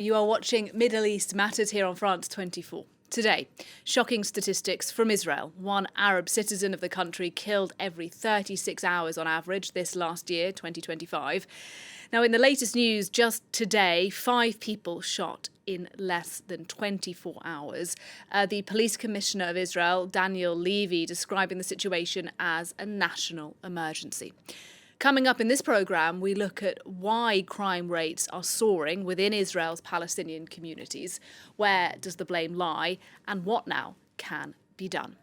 You are watching Middle East Matters here on France 24. Today, shocking statistics from Israel. One Arab citizen of the country killed every 36 hours on average this last year, 2025. Now, in the latest news just today, 5 people shot in less than 24 hours. The police commissioner of Israel, Daniel Levy, describing the situation as a national emergency. Coming up in this programme, we look at why crime rates are soaring within Israel's Palestinian communities. Where does the blame lie? And what now can be done?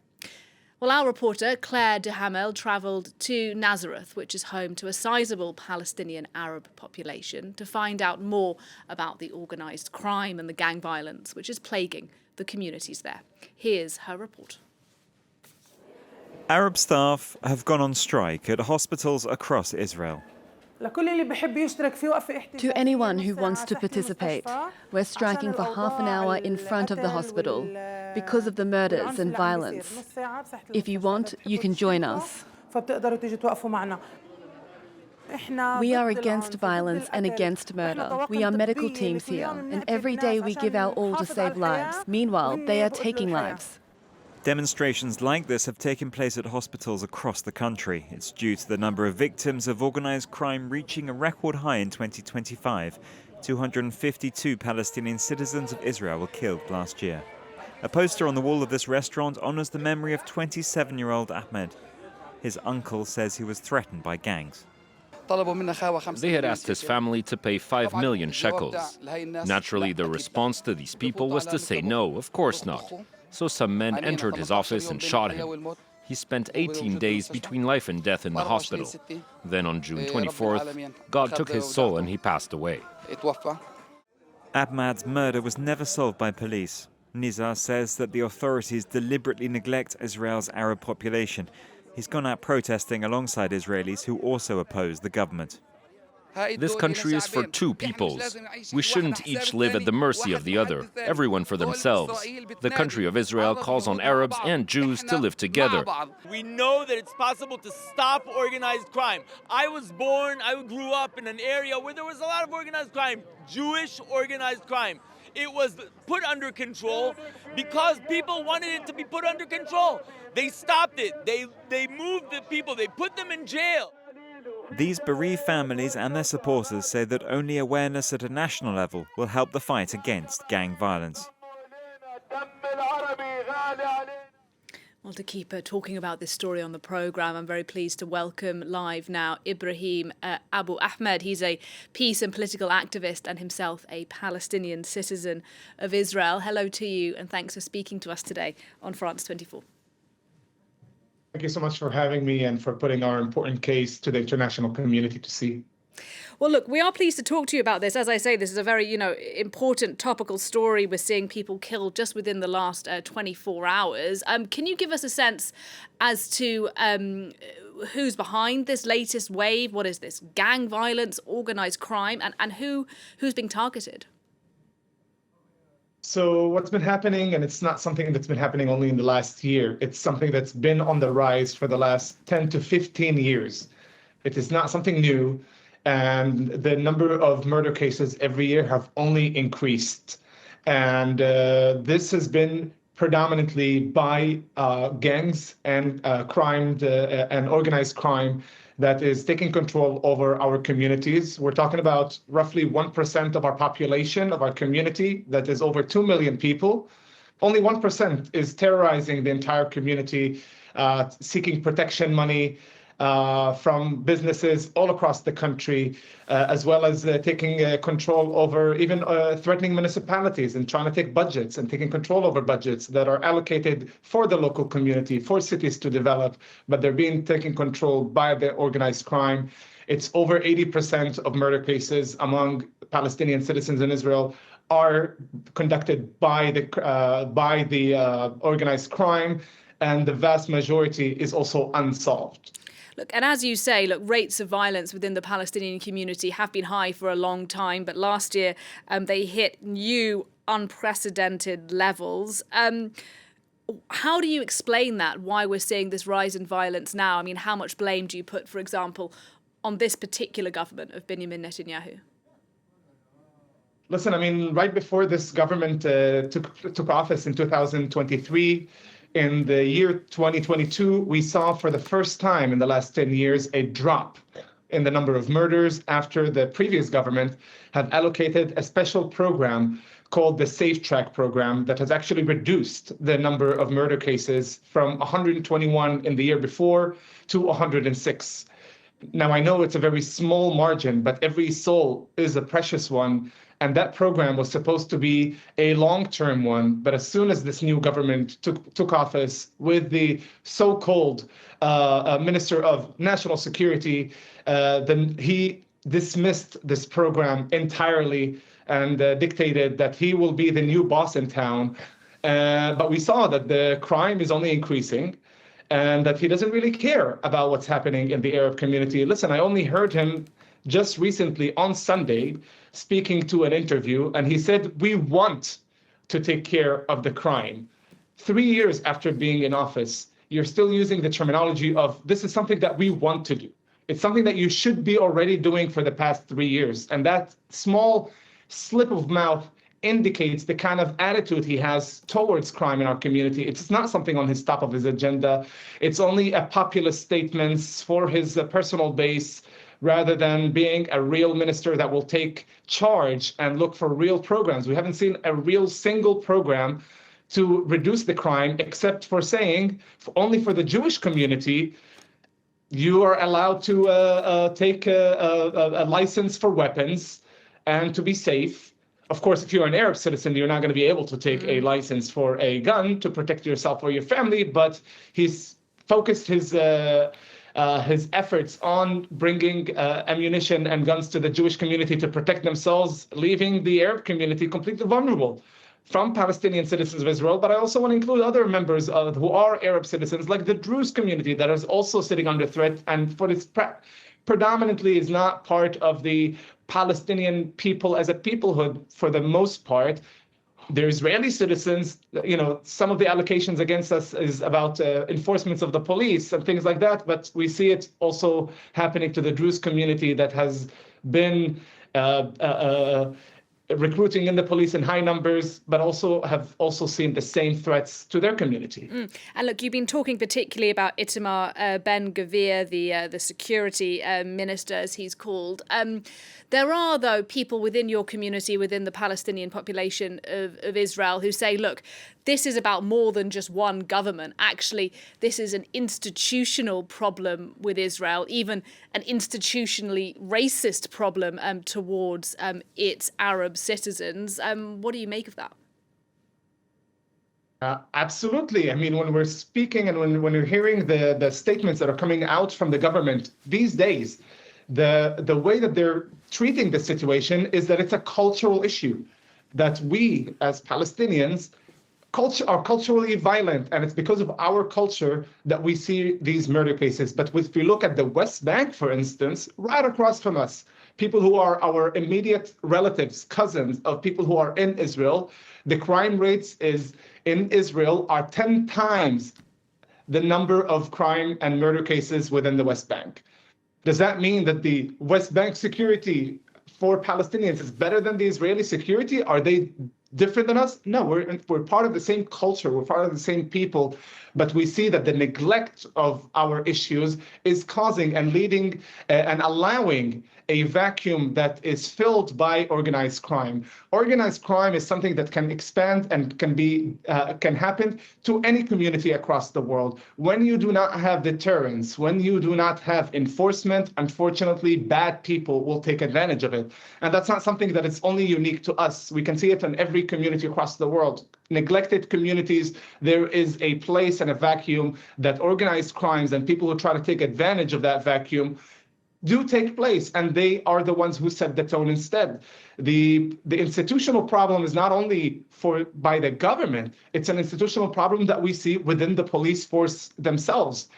Well, our reporter, Claire Duhamel, travelled to Nazareth, which is home to a sizable Palestinian Arab population, to find out more about the organised crime and the gang violence which is plaguing the communities there. Here's her report. Arab staff have gone on strike at hospitals across Israel. To anyone who wants to participate, we're striking for half an hour in front of the hospital because of the murders and violence. If you want, you can join us. We are against violence and against murder. We are medical teams here, and every day we give our all to save lives. Meanwhile, they are taking lives. Demonstrations like this have taken place at hospitals across the country. It's due to the number of victims of organised crime reaching a record high in 2025. 252 Palestinian citizens of Israel were killed last year. A poster on the wall of this restaurant honours the memory of 27-year-old Ahmed. His uncle says he was threatened by gangs. They had asked his family to pay 5 million shekels. Naturally, the response to these people was to say no, of course not. So some men entered his office and shot him. He spent 18 days between life and death in the hospital. Then on June 24th, God took his soul and he passed away. Ahmad's murder was never solved by police. Nizar says that the authorities deliberately neglect Israel's Arab population. He's gone out protesting alongside Israelis who also oppose the government. This country is for two peoples. We shouldn't each live at the mercy of the other, everyone for themselves. The country of Israel calls on Arabs and Jews to live together. We know that it's possible to stop organized crime. I grew up in an area where there was a lot of organized crime, Jewish organized crime. It was put under control because people wanted it to be put under control. They stopped it. They moved the people. They put them in jail. These bereaved families and their supporters say that only awareness at a national level will help the fight against gang violence. Well, to keep talking about this story on the programme, I'm very pleased to welcome live now Ibrahim Abu Ahmad. He's a peace and political activist and himself a Palestinian citizen of Israel. Hello to you and thanks for speaking to us today on France 24. Thank you so much for having me and for putting our important case to the international community to see. Well, look, we are pleased to talk to you about this. As I say, this is a very, important topical story. We're seeing people killed just within the last 24 hours. Can you give us a sense as to who's behind this latest wave? What is this? Gang violence, organised crime, and who's being targeted? So what's been happening, and it's not something that's been happening only in the last year, it's something that's been on the rise for the last 10 to 15 years. It is not something new, and the number of murder cases every year have only increased. And this has been predominantly by gangs and crime and organized crime that is taking control over our communities. We're talking about roughly 1% of our population, of our community, that is over 2 million people. Only 1% is terrorizing the entire community, seeking protection money from businesses all across the country, as well as taking control over even threatening municipalities and trying to take budgets and taking control over budgets that are allocated for the local community, for cities to develop, but they're being taken control by the organized crime. It's over 80% of murder cases among Palestinian citizens in Israel are conducted by the organized crime, and the vast majority is also unsolved. Look, and as you say, rates of violence within the Palestinian community have been high for a long time, but last year they hit new unprecedented levels. How do you explain that, why we're seeing this rise in violence now? I mean, how much blame do you put, for example, on this particular government of Benjamin Netanyahu? Listen, I mean, right before this government took office in 2023, in the year 2022, we saw for the first time in the last 10 years a drop in the number of murders after the previous government had allocated a special program called the Safe Track program that has actually reduced the number of murder cases from 121 in the year before to 106. Now, I know it's a very small margin, but every soul is a precious one. And that program was supposed to be a long-term one. But as soon as this new government took office with the so-called Minister of National Security, then he dismissed this program entirely and dictated that he will be the new boss in town. But we saw that the crime is only increasing, and that he doesn't really care about what's happening in the Arab community. Listen, I only heard him just recently on Sunday speaking to an interview, and he said, we want to take care of the crime. 3 years after being in office, you're still using the terminology of this is something that we want to do. It's something that you should be already doing for the past 3 years. And that small slip of mouth indicates the kind of attitude he has towards crime in our community. It's not something on his top of his agenda. It's only a populist statements for his personal base, rather than being a real minister that will take charge and look for real programs. We haven't seen a real single program to reduce the crime, except for saying only for the Jewish community, you are allowed to take a license for weapons and to be safe. Of course, if you're an Arab citizen, you're not going to be able to take a license for a gun to protect yourself or your family, but he's focused his efforts on bringing ammunition and guns to the Jewish community to protect themselves, leaving the Arab community completely vulnerable from Palestinian citizens of Israel. But I also want to include other members who are Arab citizens, like the Druze community that is also sitting under threat, and for this predominantly is not part of the Palestinian people as a peoplehood for the most part. They're Israeli citizens. Some of the allegations against us is about enforcements of the police and things like that, but we see it also happening to the Druze community that has been recruiting in the police in high numbers, but have seen the same threats to their community. And look, you've been talking particularly about Itamar Ben-Gvir, the security minister, as he's called. There are, though, people within your community, within the Palestinian population of Israel, who say, look, this is about more than just one government. Actually, this is an institutional problem with Israel, even an institutionally racist problem towards its Arab citizens. What do you make of that? Absolutely. I mean, when we're speaking and when we're hearing the statements that are coming out from the government these days, the way that they're treating the situation is that it's a cultural issue, that we as Palestinians are culturally violent, and it's because of our culture that we see these murder cases. But if we look at the West Bank, for instance, right across from us, people who are our immediate relatives, cousins of people who are in Israel, the crime rates in Israel are 10 times the number of crime and murder cases within the West Bank. Does that mean that the West Bank security for Palestinians is better than the Israeli security? Are they different than us? No, we're part of the same culture, we're part of the same people, but we see that the neglect of our issues is causing and leading and allowing a vacuum that is filled by organized crime. Organized crime is something that can expand and can happen to any community across the world. When you do not have deterrence, when you do not have enforcement, unfortunately, bad people will take advantage of it. And that's not something that is only unique to us. We can see it in every community across the world. Neglected communities, there is a place and a vacuum that organized crimes and people who try to take advantage of that vacuum do take place, and they are the ones who set the tone instead. The institutional problem is not only by the government, it's an institutional problem that we see within the police force themselves.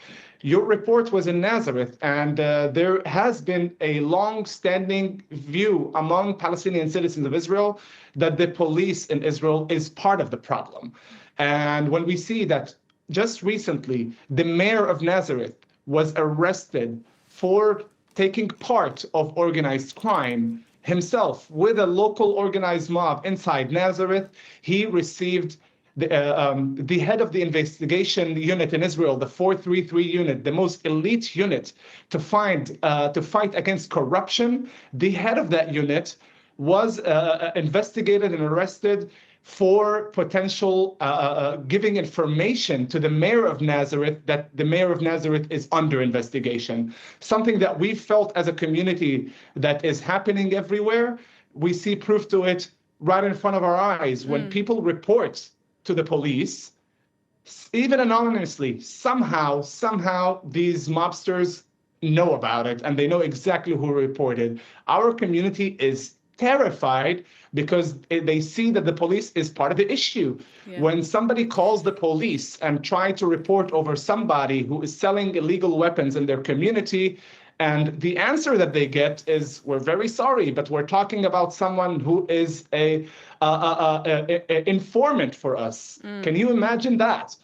Your report was in Nazareth, and there has been a long-standing view among Palestinian citizens of Israel that the police in Israel is part of the problem. And when we see that just recently, the mayor of Nazareth was arrested for taking part of organized crime, himself with a local organized mob inside Nazareth. He received the head of the investigation unit in Israel, the 433 unit, the most elite unit to fight against corruption. The head of that unit was investigated and arrested for potential giving information to the mayor of Nazareth that the mayor of Nazareth is under investigation. Something that we felt as a community that is happening everywhere. We see proof to it right in front of our eyes. When people report to the police, even anonymously, somehow these mobsters know about it and they know exactly who reported. Our community is terrified because they see that the police is part of the issue. Yeah. When somebody calls the police and try to report over somebody who is selling illegal weapons in their community, and the answer that they get is, we're very sorry, but we're talking about someone who is a informant for us. Can you imagine that?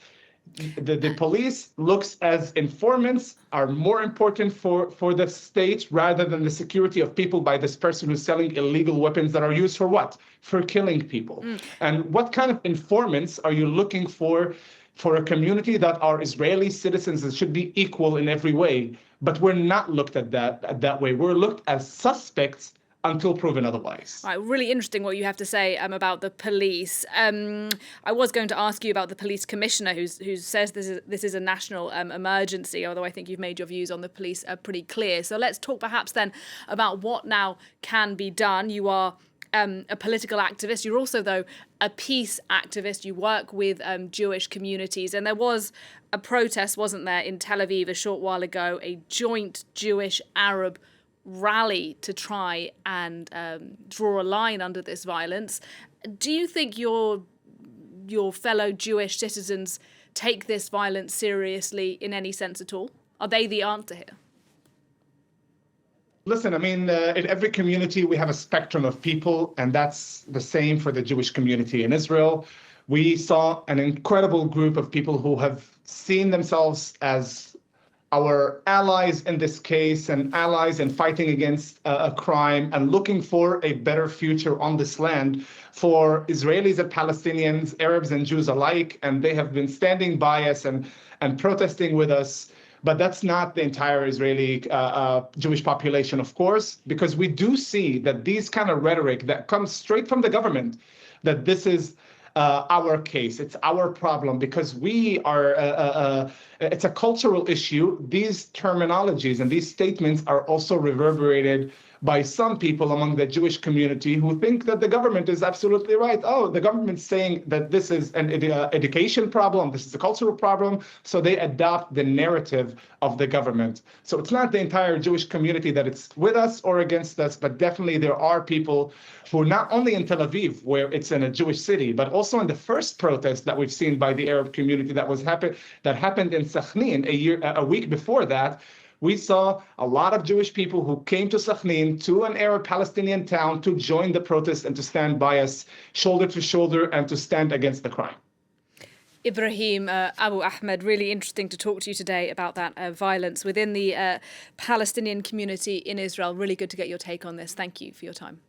The police looks as informants are more important for the state rather than the security of people by this person who's selling illegal weapons that are used for what? For killing people. And what kind of informants are you looking for a community that are Israeli citizens and should be equal in every way? But we're not looked at that way. We're looked as suspects until proven otherwise. Right, really interesting what you have to say about the police. I was going to ask you about the police commissioner who says this is a national emergency, although I think you've made your views on the police pretty clear. So let's talk perhaps then about what now can be done. You are a political activist. You're also, though, a peace activist. You work with Jewish communities. And there was a protest, wasn't there, in Tel Aviv a short while ago, a joint Jewish-Arab rally to try and draw a line under this violence. Do you think your fellow Jewish citizens take this violence seriously in any sense at all? Are they the answer here? Listen, I mean, in every community, we have a spectrum of people, and that's the same for the Jewish community in Israel. We saw an incredible group of people who have seen themselves as our allies in this case and allies in fighting against a crime and looking for a better future on this land for Israelis and Palestinians, Arabs and Jews alike. And they have been standing by us and protesting with us. But that's not the entire Israeli Jewish population, of course, because we do see that these kind of rhetoric that comes straight from the government, that this is our case, it's our problem, because we are, it's a cultural issue. These terminologies and these statements are also reverberated by some people among the Jewish community who think that the government is absolutely right. Oh, the government's saying that this is an education problem, this is a cultural problem, so they adopt the narrative of the government. So it's not the entire Jewish community that it's with us or against us, but definitely there are people who not only in Tel Aviv, where it's in a Jewish city, but also in the first protest that we've seen by the Arab community that happened in Sakhnin a week before that. We saw a lot of Jewish people who came to Sakhnin, to an Arab Palestinian town, to join the protest and to stand by us shoulder to shoulder and to stand against the crime. Ibrahim Abu Ahmad, really interesting to talk to you today about that violence within the Palestinian community in Israel. Really good to get your take on this. Thank you for your time.